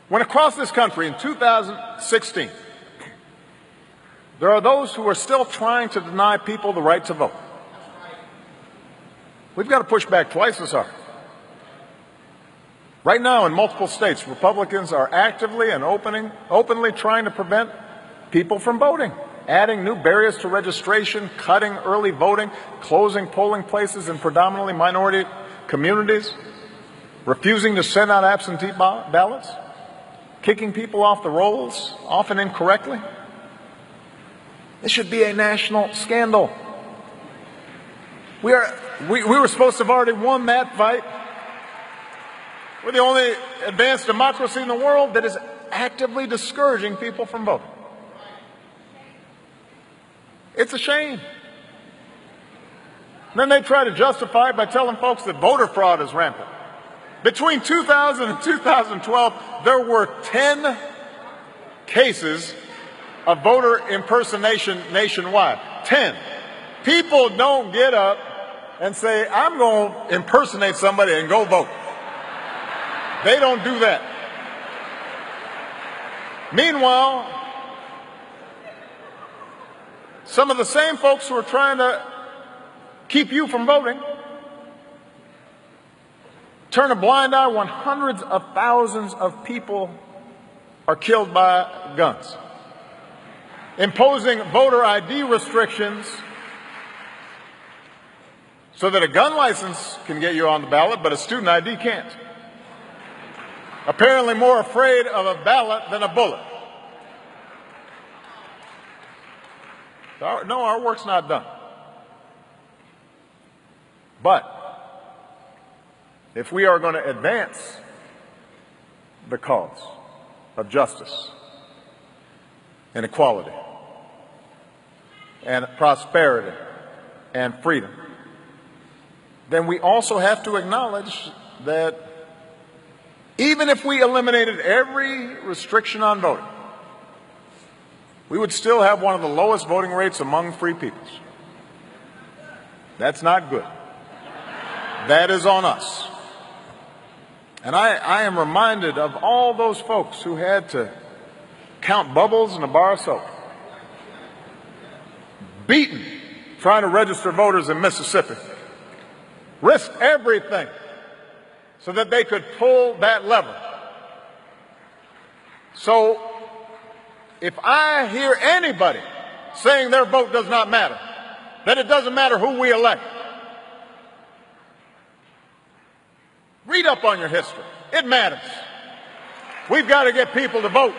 When across this country in 2016, there are those who are still trying to deny people the right to vote, we've got to push back twice as hard. Right now, in multiple states, Republicans are actively and openly trying to prevent people from voting, adding new barriers to registration, cutting early voting, closing polling places in predominantly minority communities, refusing to send out absentee ballots, kicking people off the rolls, often incorrectly. This should be a national scandal. We were supposed to have already won that fight. We're the only advanced democracy in the world that is actively discouraging people from voting. It's a shame. Then they try to justify it by telling folks that voter fraud is rampant. Between 2000 and 2012, there were 10 cases of voter impersonation nationwide. 10. People don't get up and say, I'm going to impersonate somebody and go vote. They don't do that. Meanwhile, some of the same folks who are trying to keep you from voting turn a blind eye when hundreds of thousands of people are killed by guns, imposing voter ID restrictions so that a gun license can get you on the ballot, but a student ID can't. Apparently more afraid of a ballot than a bullet. No, our work's not done. But if we are going to advance the cause of justice and equality and prosperity and freedom, then we also have to acknowledge that even if we eliminated every restriction on voting, we would still have one of the lowest voting rates among free peoples. That's not good. That is on us. And I am reminded of all those folks who had to count bubbles in a bar of soap, beaten trying to register voters in Mississippi, risked everything so that they could pull that lever. So if I hear anybody saying their vote does not matter, that it doesn't matter who we elect, read up on your history. It matters. We've got to get people to vote.